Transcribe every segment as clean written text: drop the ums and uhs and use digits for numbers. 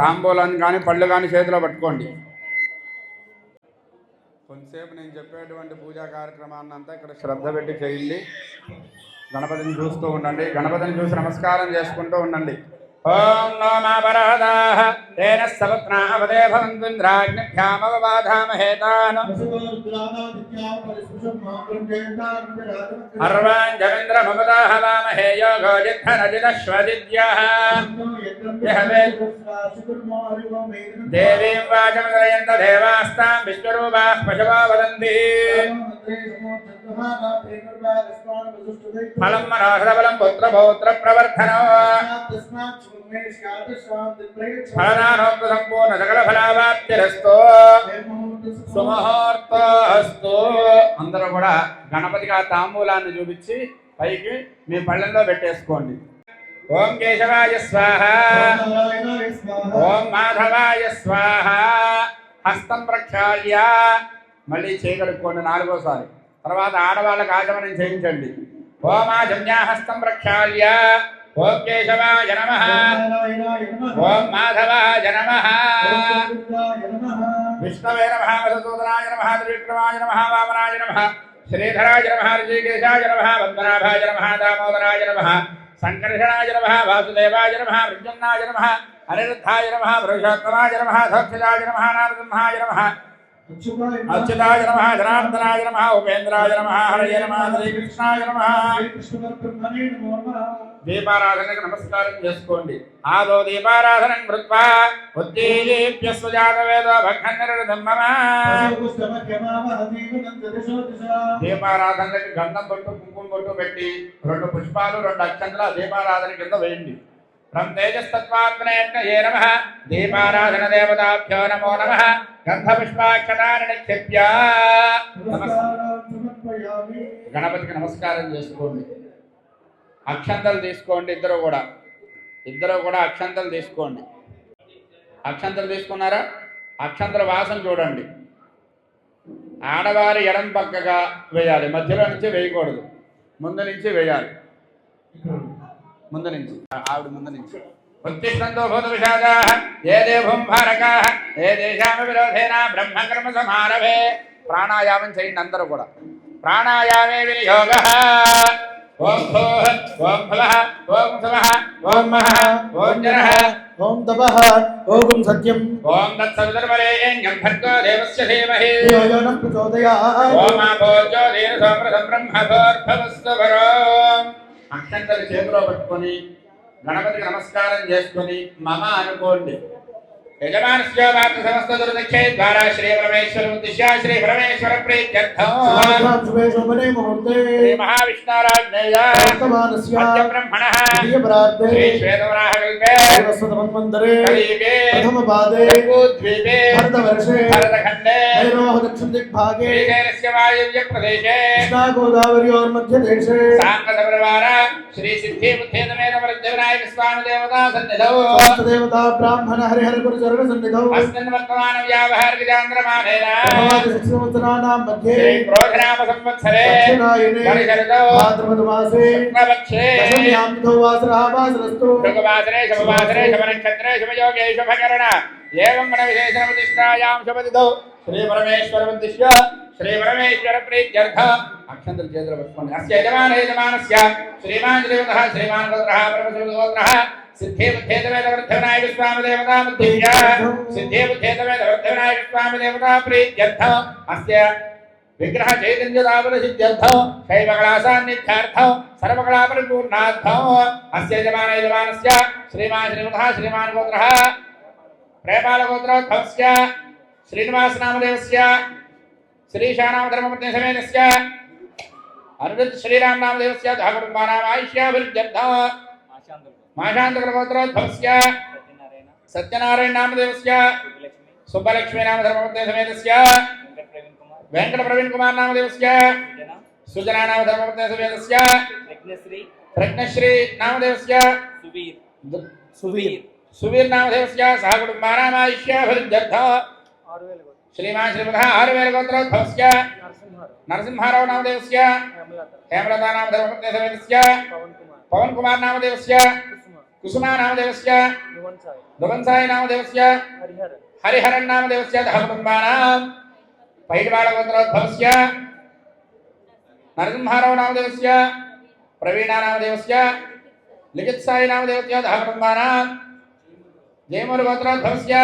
తాంబూలాన్ని కానీ పళ్ళు కానీ చేతిలో పట్టుకోండి. కొంతసేపు నేను చెప్పేటువంటి పూజా కార్యక్రమాన్ని అంతా ఇక్కడ శ్రద్ధ పెట్టి చేయండి. గణపతిని చూస్తూ ఉండండి. గణపతిని చూసి నమస్కారం చేసుకుంటూ ఉండండి. ఓం నమో పరహదాః తేన సవత్నావదే భవంతుంద్రాగ్నిభ్యామవబాధామహేతాన్ అర్వాన్ జవేంద్రమమదాహవామహే యోగో జిద్ధనజిదశ్వజిద్యః దేవీం వాచమదయంత దేవాస్తాం విశ్వరూపాః పశవో వదంతి ఫలం మనోహరబలం పుత్రపౌత్ర ప్రవర్ధనో ఫలనానోక్త సంపూర్ణ సకల ఫలావాప్తిరస్తో సుముహూర్తోస్తు. అందరూ కూడా గణపతికి ఆ తాంబూలాన్ని చూపించి పైకి మీ పళ్ళెంలో పెట్టేసుకోండి. ఓం కేశవాయ స్వాహ, ఓం మాధవాయ స్వాహ. హస్తం ప్రక్షాళ్య మళ్ళీ చేయగలుగుకోండి 4వసారి. తర్వాత ఆడవాళ్ళకి ఆచమనం చేయించండి. ఓం ఆజన్యాహస్తం ప్రక్షాళ్య ఓం కేశవాయ నమః, ఓం మాధవాయ నమః, విష్ణవే నమః, మధుసూదనాయ నమః, త్రివిక్రమాయ నమః, వామనాయ నమః, శ్రీధరాయ నమః, ఋషికేశాయ నమః, పద్మనాభాయ నమః, దామోదరాయ నమః, సంకర్షణాయ నమః, వాసుదేవాయ నమః, ప్రద్యుమ్నాయ నమః, అనిరుద్ధాయ నమః, పురుషోత్తమాయ నమః, దక్షిణాయ నమః, నారసింహాయ నమః, అచ్యుతాయ నమః, జనార్దనాయ నమః, ఉపేంద్రాయ నమః, హరయే నమః, శ్రీకృష్ణాయ నమః. దీపారాధనకు నమస్కారం చేసుకోండి. ఆదో దీపారాధనం కృత్వా ఉద్దీప్య స్వజాతవేదో భగ్ననిర్ధమ్మమ. దీపారాధనకి గంధం బొట్టు కుంకుమ బొట్టు పెట్టి 2 పుష్పాలు 2 అక్షంతలు దీపారాధన కింద వేయండి. బ్రహ్మ తేజస్తత్వాత్మనే నమః. దీపారాధన దేవతాభ్యో నమో నమః. గంధ పుష్పాక్షతాన్ని నిక్షిప్య గణపతికి నమస్కారం చేసుకోండి. అక్షంతలు తీసుకోండి. ఇద్దరు కూడా అక్షంతలు తీసుకోండి. అక్షంతలు తీసుకున్నారా? అక్షంతల వాసన చూడండి. ఆడవారి ఎడం పక్కగా వేయాలి, మధ్యలో నుంచి వేయకూడదు, ముందు నుంచి వేయాలి. ముందు నుంచి ఆవిడ ముందు నుంచి. ఉత్తిష్టంతో భూత విషాదాః ఏ దేవం భారకాః ఏ దేశామ విరోధేన బ్రహ్మకర్మ సమారభే. ప్రాణాయామం చేయండి అందరూ కూడా. ప్రాణాయామే వినియోగః. ఓం భూః, ఓం భువః, ఓం సువః, ఓం మహః, ఓం జనః, ఓం తపః, ఓం సత్యం, ఓం తత్సవితుర్వరేణ్యం భర్గో దేవస్య ధీమహి ధియో యో నః ప్రచోదయాత్. ఓం ఆపో జ్యోతిర్సోమృతం బ్రహ్మభూర్భువస్సు వరోం. అక్షంతలు చేతిలో పట్టుకొని గణపతికి నమస్కారం చేసుకుని మమ అనుకోండి. యజమానస్య వార్త సమస్త దుర్దక్షే ద్వారా శ్రీ పరమేశ్వర ఉద్దిశ్య శ్రీ పరమేశ్వర ప్రీత్యర్థం శ్రీ మహావిష్ణురాజ్ఞేయ మధ్య బ్రహ్మణః శ్రీ శ్వేతవరాహకల్పే కలియుగే ప్రథమపాదే జంబూద్వీపే భరతవర్షే భరతఖండే దక్షిణ దిగ్భాగే శ్రీశైలస్య వాయువ్య ప్రదేశే కృష్ణా గోదావర్యోర్మధ్యదేశే సాంగతపరివార శ్రీ సిద్ధి బుద్ధేతమేన వరద్వినాయక స్వామి దేవతా సన్నిధౌ దేవతా బ్రాహ్మణ హరిహర గురు చరణ సన్నిధౌ అస్మిన్ వర్తమాన వ్యావహారిక చాంద్రమానేన సంవత్సరాణాం మధ్యే శ్రీ క్రోధనామ సంవత్సరే దక్షిణాయనే పరిశరదౌ భాద్రపద మాసే శుక్లపక్షే దశమ్యాం తిథౌ వాసరః భృగువాసరే శుభవాసరే శుభనక్షత్రే శుభయోగే శుభకరణ ఏవం మన విశేషణ ప్రతిష్టాయాం శుభతిథౌ శ్రీ పరమేశ్వర ఉద్దిశ్య శ్రీ పరమేశ్వర ప్రీత్యర్థ అక్షంతలు చేతులు పట్టుకోండి. అస్య యజమానస్య శ్రీమాన్ దేవతః శ్రీమాన్ గోత్రః పరమశివగోత్రః సిద్ధే బుద్ధేతవేద వృద్ధవినాయక స్వామి దేవతా బుద్ధివ్య సిద్ధే బుద్ధేతవేద వృద్ధవినాయక స్వామి దేవతా ప్రీత్యర్థ అస్య విగ్రహ చైతన్యదాపన సిద్ధ్యర్థం శైవకళాసాన్నిధ్యార్థం సర్వకళా పరిపూర్ణార్థం అస్య యజమానస్య శ్రీమాన్ శ్రీమతః శ్రీమాన్ గోత్రః ప్రేమాల గోత్రోద్భవస్య శ్రీనివాస నామదేవస్య శ్రీశానామ ధర్మపత్ని సమేతస్య అనిరుద్ధ శ్రీరామ నామదేవస్య ధాకుటుంబానాం ఆయుష్యాభివృద్ధ్యర్థం మాశాంతకుల గోత్రోద్భవస్య సత్యనారాయణ నామదేవస్య సుబ్బలక్ష్మీ నామ ధర్మపత్ని సమేతస్య వెంకట ప్రవీణ్ కుమార్ నామదేవస్య సుజనా నామ ధర్మపత్ని సమేతస్య ప్రజ్ఞశ్రీ నామదేవస్య సువీర్ నామదేవస్య సహ కుటుంబానాం ఆయుష్యాభివృద్ధ్యర్థం श्रीमान श्रीमतः 6000 गोत्रोद्भवस्य नरसिंहाराव नामदेवस्य हेमलता नाम धर्मपत्नी समेतस्य पवन कुमार नामदेवस्य कुसुमा नामदेवस्य ध्रुवंसाय नामदेवस्य हरिहरन् नामदेवस्य धर्मकुटुम्बानां पैडवाळगोत्रोद्भवस्य नरसिंहाराव नामदेवस्य प्रवीणा नामदेवस्य लिखित्साई नामदेवस्य धर्मकुटुम्बानां जयमुरुगोत्रोद्भवस्य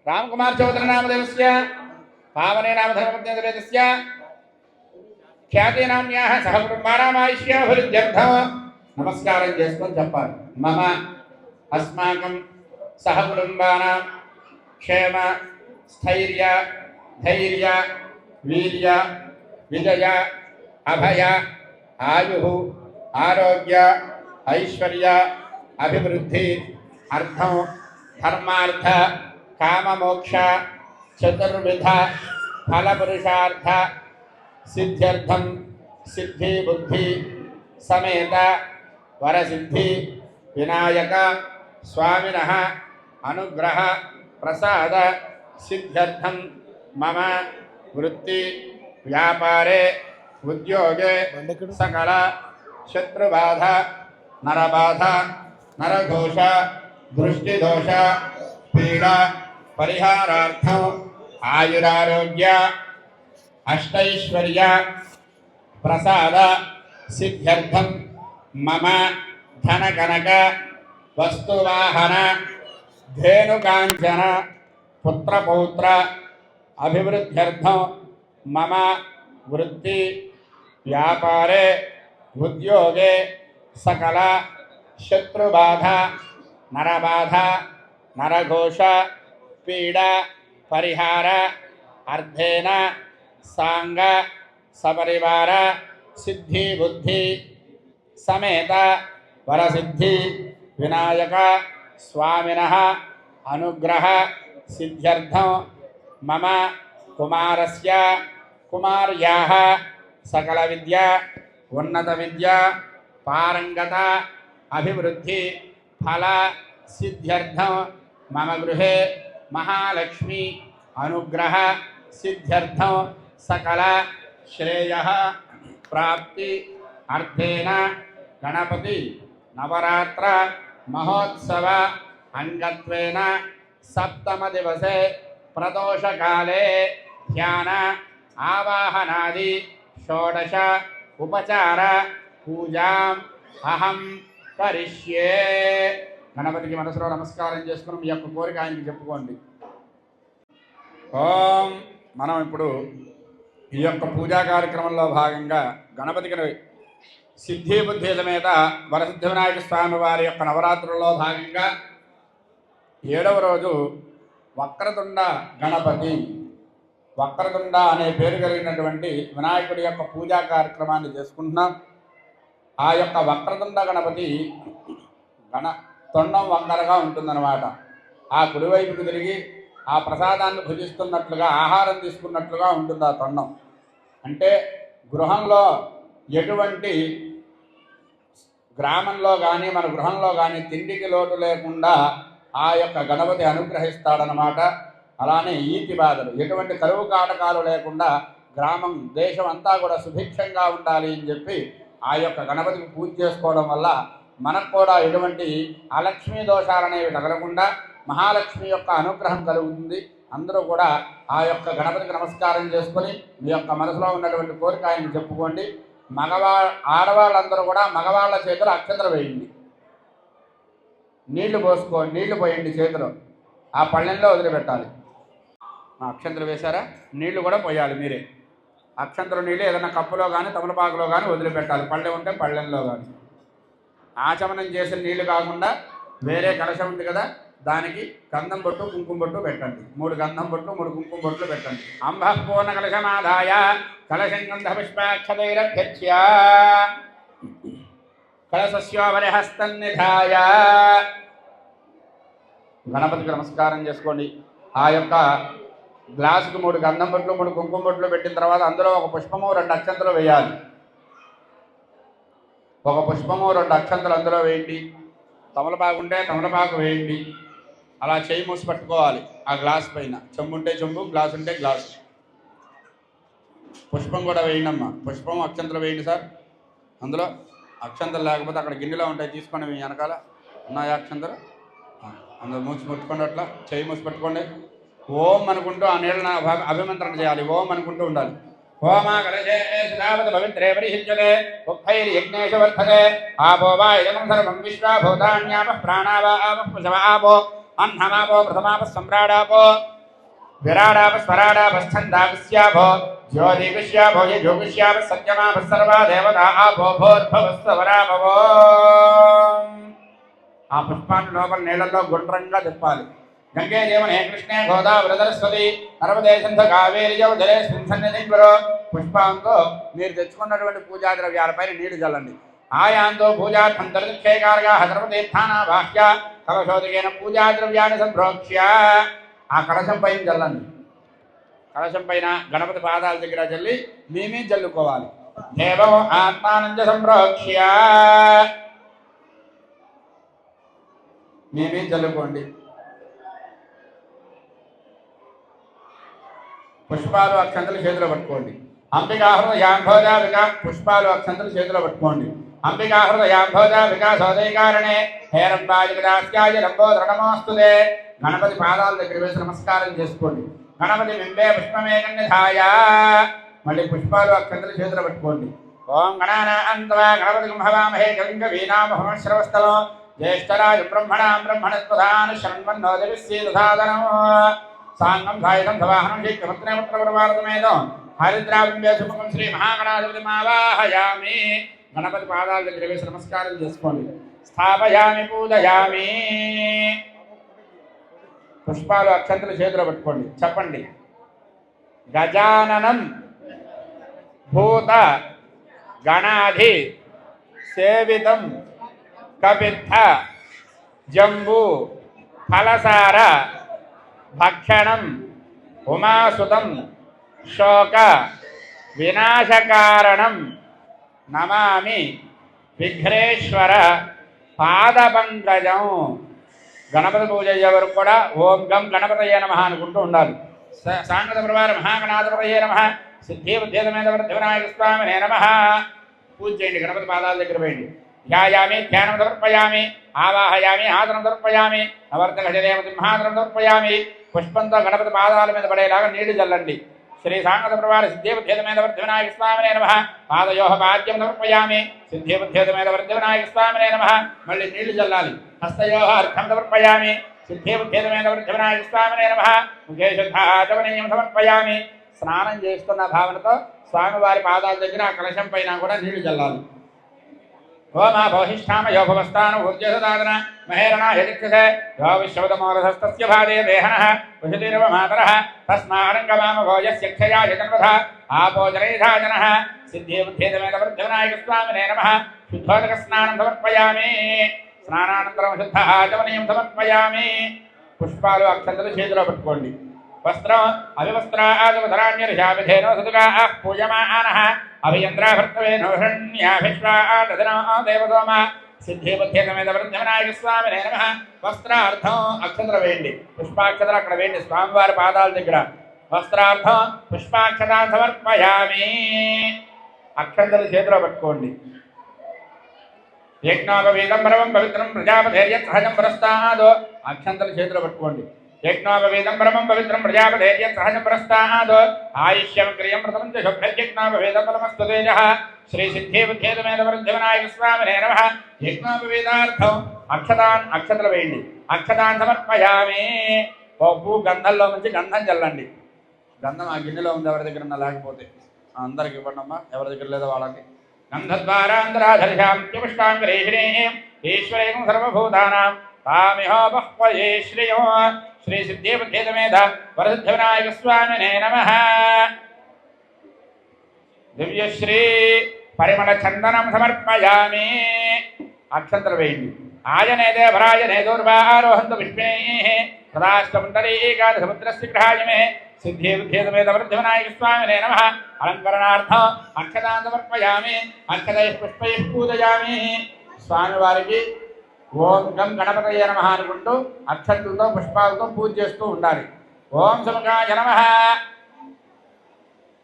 रामकुमार चौधरी नामदेवस्य पावने नामधर्मपत्नीसमेतस्य ख्याति नाम्याः सहकुटुम्बानाम् आयुष्याभिवृद्ध्यर्थं नमस्कारं చేసుకొని చెప్పాలి మమ अस्माकं सहकुटुम्बानां क्षेम स्थैर्य धैर्य वीर्य विजय अभय आयुः आरोग्य ऐश्वर्य अभिवृद्धि अर्थं धर्मार्थ काम मोक्ष चतुर्विध फल पुरुषार्थ सिद्ध्यर्थं सिद्धि बुद्धि समेत वरसिद्धि विनायक स्वामिनः अनुग्रह प्रसाद सिद्ध्यर्थं मम वृत्ति व्यापारे उद्योगे सकल शत्रुबाधा नरबाधा नरघोष दृष्टिदोष पीड़ा परिहारार्थं आयुरारोग्य अष्टैश्वर्य प्रसाद सिद्ध्यर्थं मम धन कनक वस्तुवाहन धेनुकांचन पुत्रपौत्र अभिवृद्ध्यर्थं मम वृत्ति व्यापारे उद्योगे सकल शत्रुबाधा नरबाधा नरघोष पीड़ा परिहार अर्थेन सांग सपरिवार सिद्धि बुद्धि समेत वरसिद्धि विनायक स्वामिनः अनुग्रह सिद्ध्यर्थं मम कुमारस्य कुमार्याः सकल विद्या उन्नत विद्या पारंगत अभिवृद्धि फल सिद्ध्यर्थं मम गृहे महालक्ष्मी अनुग्रह सिद्ध्यर्थं सकल श्रेयः प्राप्ति अर्थेन गणपति नवरात्र महोत्सव अंगत्वेन सप्तम दिवसे प्रदोष काले ध्यान आवाहनादि षोडश उपचार पूजां अहं करिष्ये। గణపతికి మనసులో నమస్కారం చేసుకుని మీ యొక్క కోరిక ఆయనకి చెప్పుకోండి. ఓం మనం ఇప్పుడు ఈ యొక్క పూజా కార్యక్రమంలో భాగంగా గణపతికి సిద్ధి బుద్ధి సమేత వరసిద్ధి వినాయక స్వామి వారి యొక్క నవరాత్రుల్లో భాగంగా 7వ రోజు వక్రతుండ గణపతి వక్రతుండ అనే పేరు కలిగినటువంటి వినాయకుడి యొక్క పూజా కార్యక్రమాన్ని చేసుకుంటున్నాం. ఆ యొక్క వక్రతుండ గణపతి తొండం వంకరగా ఉంటుందన్నమాట. ఆ కుడివైపుకు తిరిగి ఆ ప్రసాదాన్ని భుజిస్తున్నట్లుగా ఆహారం తీసుకున్నట్లుగా ఉంటుంది ఆ తొండం. అంటే గృహంలో ఎటువంటి గ్రామంలో కానీ మన గృహంలో కానీ తిండికి లోటు లేకుండా ఆ యొక్క గణపతి అనుగ్రహిస్తాడనమాట. అలానే ఈతి బాధలు ఎటువంటి కరువు కాటకాలు లేకుండా గ్రామం దేశం అంతా కూడా సుభిక్షంగా ఉండాలి అని చెప్పి ఆ యొక్క గణపతికి పూజ చేసుకోవడం వల్ల మనకు కూడా ఎటువంటి అలక్ష్మీ దోషాలు అనేవి తగలకుండా మహాలక్ష్మి యొక్క అనుగ్రహం కలుగుతుంది. అందరూ కూడా ఆ యొక్క గణపతికి నమస్కారం చేసుకొని మీ యొక్క మనసులో ఉన్నటువంటి కోరిక ఆయనకి చెప్పుకోండి. ఆడవాళ్ళందరూ కూడా మగవాళ్ళ చేతులు అక్షంతలు వేయండి, నీళ్లు పోయండి చేతిలో, ఆ పళ్ళెంలో వదిలిపెట్టాలి. అక్షంతలు వేశారా? నీళ్లు కూడా పోయాలి మీరే. అక్షంతలు నీళ్ళు ఏదైనా కప్పులో కానీ తమలపాకులో కానీ వదిలిపెట్టాలి, పళ్ళెం ఉంటే పళ్ళెంలో కానీ. ఆచమనం చేసిన నీళ్లు కాకుండా వేరే కలశం ఉంది కదా, దానికి గంధం బొట్టు కుంకుమ బొట్టు పెట్టండి. 3 గంధం బొట్లు 3 కుంకుమ బొట్లు పెట్టండి. అంబః పూర్ణ కలశమాదాయ కలశం గంధ పుష్పాక్షతైరభ్యర్చ్య కలశస్యోపరి హస్తం నిధాయ. గణపతికి నమస్కారం చేసుకోండి. ఆ యొక్క గ్లాసుకు 3 గంధం బొట్లు 3 కుంకుమ బొట్లు పెట్టిన తర్వాత అందులో ఒక పుష్పము 2 అక్షంతలు వేయాలి. ఒక పుష్పము 2 అక్షంతలు అందులో వేయండి. తమలపాకు ఉంటే తమలపాకు వేయండి. అలా చేయి మూసి పట్టుకోవాలి ఆ గ్లాస్ పైన. చెంబు ఉంటే చెంబు, గ్లాస్ ఉంటే గ్లాసు. పుష్పం కూడా వేయండి అమ్మా. పుష్పం అక్షంతలు వేయండి సార్. అందులో అక్షంతలు లేకపోతే అక్కడ గిన్నెలో ఉంటాయి, తీసుకొని మీ వెనకాల ఉన్నాయా అక్షంతలు? అందరూ మూసి ముట్టుకోండి, అట్లా చెయ్యి మూసి పట్టుకోండి. ఓం అనుకుంటూ ఆ నీళ్ళని అభిమంత్రణ చేయాలి. ఓం అనుకుంటూ ఉండాలి. హోమా కలశే సుధావత పవిత్రే పరిహించతే ఉప్పైర్యజ్ఞేషు వర్ధతే ఆపో వా ఇదం సర్వం విశ్వా భూతాన్యాపః ప్రాణావా ఆపః పశవ ఆపో అహ్నమాపో ప్రథమాపः సమ్రాడాపో విరాడాపः స్వరాడాపः ఛందాపస్యాపో జ్యోతివిష్యాపో యజోవిష్యాపः సత్యమాపः సర్వా దేవతా ఆపో భూర్భువస్సవరాపవో. ఆ పుష్పాన్ని లోపల నీళ్ళల్లో గుండ్రంగా తిప్పాలి. గంగే జీవనే కృష్ణే గోదావరి సరస్వతి నర్మదే సింధు కావేరి జలధరే సన్నిధిలో పుష్పంతో మీరు తెచ్చుకున్నటువంటి పూజా ద్రవ్యాలపైన నీళ్లు చల్లండి. ఆయాంతో పూజార్థం తరదిక్షేకారగా ధర్మతీర్థానా బాహ్య కలశోదకేన పూజా ద్రవ్యాన్ని సంప్రోక్ష్య ఆ కలశం పైన చల్లండి. కలశం పైన గణపతి పాదాల దగ్గర చల్లి మేమే చల్లుకోవాలి. దేవం ఆత్మానంద సంప్రోక్ష్య మేమే చల్లుకోండి. పుష్పాలు అక్షంతలు చేతిలో పట్టుకోండి. అంబికా హృదయాంభోజ పుష్పాలు అక్షంతలు చేతిలో పట్టుకోండి. అంబికా హృదయాంభోజ వికాసోదయకారణే హేరంబాజిదాస్యాయ లంబోదర నమోస్తుతే. గణపతి పాదాల దగ్గర వేసి నమస్కారం చేసుకోండి. గణపతి బింబే పుష్పమేకన్యధాయ. మళ్ళీ పుష్పాలు అక్షంతలు చేతిలో పట్టుకోండి. ఓం గణానాన్వా గణపతి కుంభవామహే కవింగ వీణామహమశ్రవస్తలో జ్యేష్ఠరాజ బ్రహ్మణాం బ్రహ్మణస్పదాన్ శృణ్వన్నోదవిశ్రీదధాదనం సాంగం సాయుధం సవాహనం శైత్యమత్రేమత్రవరవారతమేదో హరిద్రాబింబేశుముఖం శ్రీ మహాగణాధిపతిమావాహయామి. గణపతి పాదాల దగ్గర వేసి నమస్కారం చేసుకోండి. స్థాపయామి పూజయామి. పుష్పాలు అక్షంతలు చేతిలో పట్టుకోండి. చెప్పండి. గజాననం భూత గణాధి సేవితం కపిత్థ జంబూ ఫలసార భక్షణం ఉమాసుతం శోక వినాశకారణం నమామి విఘ్నేశ్వర పాదపంకజం. గణపతి పూజ అయ్యే వరకు కూడా ఓం గం గణపతయే నమః అనుకుంటూ ఉండాలి. సాంగత ప్రవార మహాగణాధిపతయే నమః సిద్ధి బుద్ధిదమేద వృద్ధివినాయక స్వామినే నమః. పూజ చేయండి. గణపతి పాదాల దగ్గర వేయండి. ధ్యాయామి ధ్యానం సమర్పయామి. ఆవాహయామి ఆసనం సమర్పయామి. నవర్తకజదేవ సింహాసనం సమర్పయామి. పుష్పంతో గణపతి పాదాల మీద పడేలాగా నీళ్లు చల్లండి. శ్రీ సాంగత ప్రవార సిద్ధిబుద్ధిదమేద వృద్ధివినాయక స్వామినే నమః. పాదయోహ పాద్యం సమర్పయామి. సిద్ధిబుద్ధిదమేద వృద్ధివినాయక స్వామినే నమః. మళ్ళీ నీళ్లు చల్లాలి. హస్తయోహ అర్ఘం సమర్పయామి. సిద్ధిబుద్ధిదమేద వృద్ధివినాయక స్వామినే నమః. ముఖే శుద్ధాచమనీయం సమర్పయామి. స్నానం చేస్తున్న భావనతో స్వామివారి పాదాల దగ్గర ఆ కలశం పైన కూడా నీళ్లు చల్లాలి. ఓమా భవిష్ఠామ యో భవస్థాన ఊర్జదాదన మహేరణ యదిక్షసే యో విశ్వదమోరధస్తస్య భాదే దేహనః ఉషతిరవ మాతరః తస్మారంగమామ భోజస్య క్షయాయ జన్మధ ఆపోజరైధాజనః. సిద్ధి బుద్ధిదమేద వృద్ధివినాయక స్వామినే నమః. శుద్ధోదక స్నానం సమర్పయామి. స్నానానంతరం శుద్ధ ఆచమనీయం సమర్పయామి. పుష్పాలు అక్షంతలు చేతిలో పట్టుకోండి. వస్త్రం అవివస్త్రాదవధరాణ్యర్షాభిధేనో సతుగా పూజమానః అభియంద్రాభర్తవేనో హృణ్యాభిశ్వాదనో దేవదోమ. సిద్ధి బుద్ధిదమేద వృద్ధివినాయక స్వామినే నమః. వస్త్రార్థం అక్షంతలు వేయండి. పుష్పాక్షతలు అక్కడ వేయండి స్వామివారి పాదాల దగ్గర. వస్త్రార్థం పుష్పాక్షతాన్ సమర్పయామి. అక్షంతలు చేతిలో పట్టుకోండి. యజ్ఞోపవీతంబరం పవిత్రం ప్రజాపధైర్యం సహజం పురస్తాదో. అక్షంతలు చేతిలో పట్టుకోండి. యజ్ఞోపవీతంబరం పవిత్రం ప్రజాపధైర్యం సహజం పురస్తాదో. ఆయుష్యం క్రియం ప్రథమం చ శుభ్రయజ్ఞోపవీతంబరమస్తు తేజః. శ్రీ సిద్ధి బుద్ధిదమేద వృద్ధివినాయక స్వామినే నమః. యజ్ఞోపవీతార్థం అక్షతలు వేయండి. అక్షతాన్ సమర్పయామి. పప్పు గంధంలో నుంచి గంధం చల్లండి. గంధం ఆ గిన్నెలో ఉంది, ఎవరి దగ్గర ఉన్నా లేకపోతే అందరికి ఇవ్వండి అమ్మా. ఎవరి దగ్గర లేదో వాళ్ళకి. గంధద్వారాంధ్రాధరిషాంత్యపుష్టాంగరేషిణే ఈశ్వరేం సర్వభూతానాం తామిహోపహ్వయే శ్రియో. శ్రీ సిద్ధి బుద్ధిదమేద వరసిద్ధివినాయక స్వామినే నమః. దివ్యశ్రీ పరిమళ చందనం సమర్పయామి. అక్షంతలు వేయండి. ఆయనేదే భరాయనే దూర్వారోహంతు విష్ణే సదాష్టపుండరీకాద సముద్రస్య గ్రహాయమే. సిద్ధి బుద్ధిదమేద వృద్ధివినాయక స్వామినే నమః. అలంకరణార్థం అక్షతాన్ సమర్పయామి. అక్షతైః పుష్పైః పూజయామి. స్వామివారికి ఓం గం గణపతయే నమః అనుకుంటూ అక్షంతులతో పుష్పాలతో పూజ చేస్తూ ఉండాలి. ఓం సుముఖాయ నమః.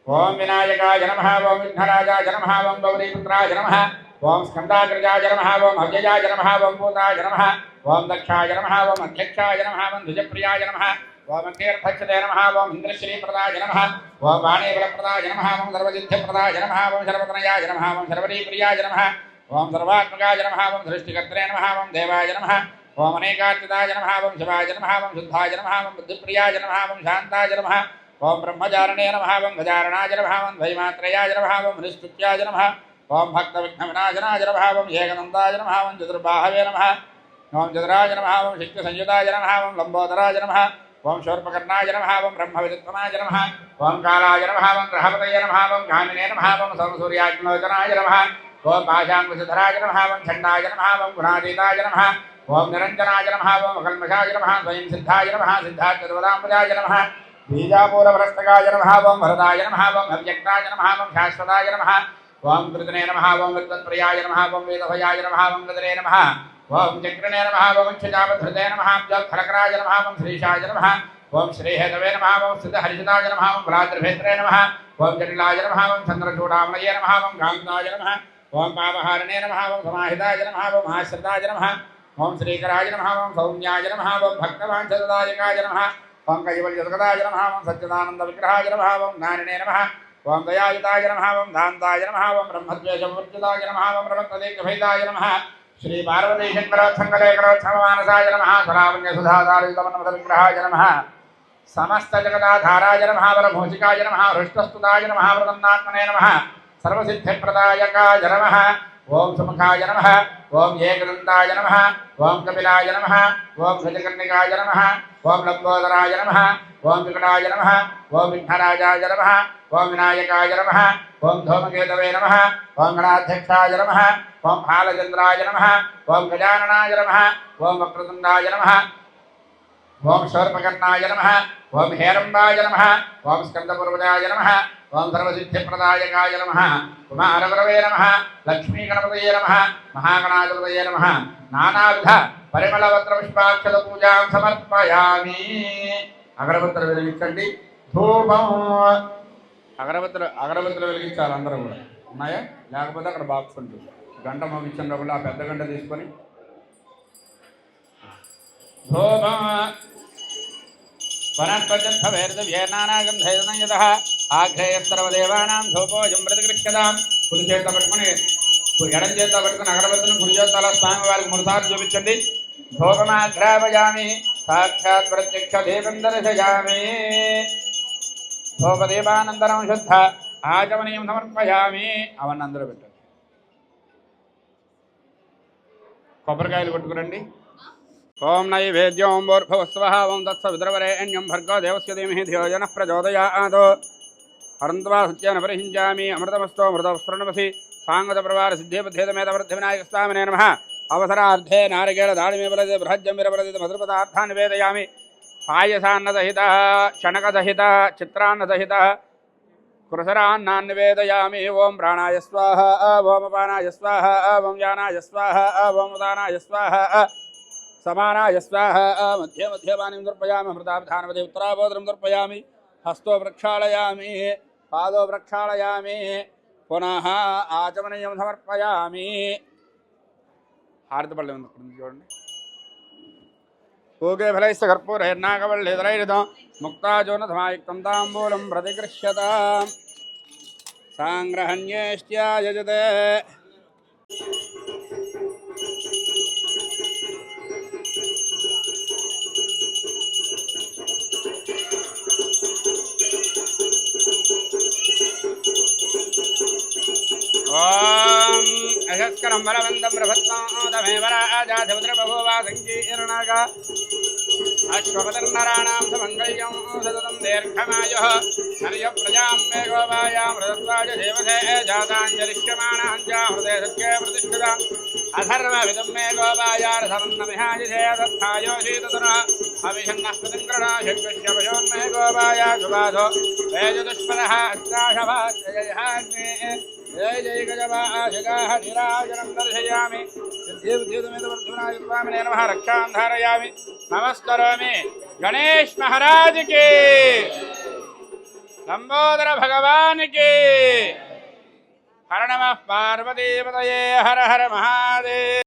ఓం వినాయకాయ నమః. ఓం విఘ్నరాజాయ నమః. ఓం గౌరీపుత్రాయ నమః. ఓం స్కందాగ్రజాయ నమః ఓం అవ్యయాయ నమః ఓం భూతాయ నమః ఓం దక్షాయ నమః ఓం అధ్యక్షాయ నమః ఓం ద్విజప్రియాయ నమః ఓం అగ్నిర్భక్షతే నమః ఓం ఇంద్రశ్రీప్రదాయ నమః ఓం వాణీబలప్రదాయ నమః ఓం సర్వసిద్ధిప్రదాయ నమః ఓం సర్వతనయాయ నమః ఓం సర్వరీప్రియాయ నమః ఓం సర్వాత్మకాయ నమః ఓం సృష్టికర్త్రే నమః ఓం దేవాయ నమః ఓం అనేకార్చితాయ నమః ఓం శివాయ నమః ఓం శుద్ధాయ నమః ఓం బుద్ధిప్రియాయ నమః ఓం శాంతాయ నమః ఓం బ్రహ్మచారణే నమః ఓం గజారణాయ నమః ఓం ద్వైమాత్రయాయ నమః ఓం నిస్తుత్యాయ నమః ఓం భక్తవిఘ్నవినాశనాయ నమః ఓం ఏకదంతాయ నమః ఓం చతుర్బాహవే నమః ఓం చతురాయ నమః ఓం శక్తిసంయుతాయ నమః ఓం లంబోదరాయ నమః ఓం శూర్పకర్ణాయ నమః ఓం బ్రహ్మవిదుత్తమాయ నమః ఓం కాలాయ నమః ఓం గ్రహపతయ నమః ఓం కామినే నమః ఓం సోమసూర్యాగ్నోచనాయ నమః ఓం పాశాంకుశధరాయ నమః ఓం చండాయ నమః ఓం గుణాతీతాయ నమః ఓం నిరంజనాయ నమః ఓం కల్మషాయ నమః స్వయం సిద్ధాయ నమః సిద్ధార్థవదాంబజాయ నమః బీజాపూరవరస్తకాయ నమః ఓం వరదాయ నమః ఓం అవ్యక్తాయ నమః ఓం శాశ్వతాయ నమః ఓం కృతనే నమః ఓం విద్వత్ప్రియాయ నమః ఓం వేదభయాయ నమః ఓం గదనే నమః ఓం చక్రనే నమః ఓం క్షజాపధృతే నమః జల్ఫలకరాయ నమః ఓం శ్రీశాయ నమః ఓం శ్రీహేతవే నమః ఓం సిద్ధహరిషితాయ నమః ఓం భ్రాతృభేత్రే నమః ఓం జటిలాయ నమః ఓం చంద్రచూడామణయే నమః ఓం కాంతాయ నమః ఓం పాపహారణే నమః ఓం సమాహితాయ నమః ఓం ఆశ్రితాయ నమః ఓం శ్రీకరాయ నమః ఓం సౌమ్యాయ నమః ఓం భక్తవాంఛదాయకాయ నమః ఓం కైవల్యజగదాయ నమః ఓం సచ్చిదానంద విగ్రహాయ నమః ఓం జ్ఞానినే నమః ఓం దయాయుతాయ నమః ఓం దాంతాయ నమః ఓం బ్రహ్మద్వేషవర్జితాయ నమః ఓం బ్రహ్మతదేకభేదాయ నమః శ్రీ పార్వతీ శంకరోత్సంగలేకరోత్సవమానసాయ నమః స్వరావణ్య సుధాధారితమన్మద విగ్రహాయ నమః సమస్త జగదాధారాయ నమః వరభూషికాయ నమః హృష్టస్తుతాయ నమః వృదన్నాత్మనే నమః సర్వసిద్ధిప్రదాయకాయ నమః ఓం సుముఖాయ నమః ఓం ఏకదంతాయ నమః ఓం కపిలాయ నమః ఓం గజకర్ణికాయ నమః ఓం లంబోదరాయ నమః ఓం వికటాయ నమః ఓం విఘ్నరాజాయ నమః ఓం వినాయకాయ నమః ఓం ధూమకేతవే నమః ఓం గణాధ్యక్షాయ నమః ఓం బాలచంద్రాయ నమః ఓం గజాననాయ నమః ఓం వక్రతుండాయ నమః ఓం శూర్పకర్ణాయ నమః ఓం హేరంబాయ నమః ఓం స్కందపూర్వజాయ నమః ఓం సర్వసిద్ధిప్రదాయకాయ నమః కుమారవరవే నమః లక్ష్మీగణపతయే నమః మహాగణాధిపతయే నమః నానావిధ పరిమళవత్ర పుష్పాక్షత పూజాం సమర్పయామి. అగరబత్తులు వెలిగించండి. ధూపం అగరబత్తులు వెలిగించాలి అందరూ కూడా. ఉన్నాయా? లేకపోతే అక్కడ బాక్స్ ఉంటుంది. గంట మోగించినప్పుడు ఆ పెద్ద గంట తీసుకొని ధూపం వనస్పతిర్ధవేర్దవ్యేనానాగంధైర్నయదః ఆఘ్రేయస్తర్వదేవానాం ధూపోజం ప్రతిగృహ్యతాం. కుడి చేత పట్టుకుని ఎడం చేత పట్టుకుని అగరబత్తులను కుడి చేతాల స్వామి వారికి 3 సార్లు చూపించండి. ధూపమాఘ్రాపయామి సాక్షాత్ ప్రత్యక్ష దీపం దర్శయామి. ధూపదీపానంతరం శుద్ధ ఆచమనీయం సమర్పయామి. అవన్నీ అందరూ పెట్టండి. కొబ్బరికాయలు కొట్టుకురండి. ఓం నైవేద్యం భూర్భువస్వః ఓం తత్సవితుర్వరేణ్యం భర్గో దేవస్య ధీమహి ధియో యనః ప్రచోదయాత్. అనంతవా సత్యాన పరిహించామి. అమృతమస్తో అమృతవస్త్రణమసి సాంగత సిద్ధిబుద్ధితమేతవృద్ధివినాయకస్వామినే నమః. అవసరార్థే నారికేళ దాడిమే బలది బృహజ్జం విరబలది మధురపదార్థాన్ని నివేదయామి. పాయసాన్నసహిత శనకసహిత చిత్రాన్నసహిత కృసరాన్నాన్ని నివేదయామి. ఓం ప్రాణాయ స్వాహ ఓం అపానాయ స్వాహ ఓం యానాయ స్వాహ ఓం ఉదానాయ స్వాహ సమానాయ స్వాహ. మధ్య మధ్యపానిం దర్పయామి. అమృతాభిధానవతి ఉత్తరాబోధనం దర్పయామి. హస్తో ప్రక్షాళయామి. పాదో ప్రక్షాళయామి. పునః ఆచమనీయం సమర్పయామి. హారతి పళ్ళెం చూడండి. పూగే ఫలైస్త కర్పూరైర్నాగవల్లిదరైరిదం ముక్తాజోనధమాయుక్తం తాంబూలం ప్రతిగృహ్యతాం. సాంగ్రహణ్యేష్ట్యాయజతే. ఓం అశస్కరం బలవంతం ప్రభత్వాదమేవరాజాధిపతిర్బభూవా సంకీర్ణక అశ్వపతిర్నరాణాం సమంగళ్యం సతతం దీర్ఘమాయుః హర్య ప్రజాం మే గోపాయాం మృతత్వాయ దేవతే జాతాంజలిష్యమాణాంచ హృదయ సత్యే ప్రతిష్ఠిత అధర్వవిదం మే గోపాయార్ సమన్నమిహాజిధేయదత్తాయోషీతతున అవిషన్నః ప్రతింగ్రణా శంకృష్య పశోన్మే గోపాయ సుబాధో వేజదుష్పదః అష్టాశభాగ్నే జయ జయ గజవాజిగాః నీరాజనం దర్శయామి. సిద్ధిబుద్ధితమేతవర్ధునాయ నమః. రక్షాం ధారయామి. నమస్కరోమి. గణేష్ మహారాజ్ కి, లంబోదర భగవాన్ కి. హర నమః పార్వతీపతయే హర హర మహాదేవ్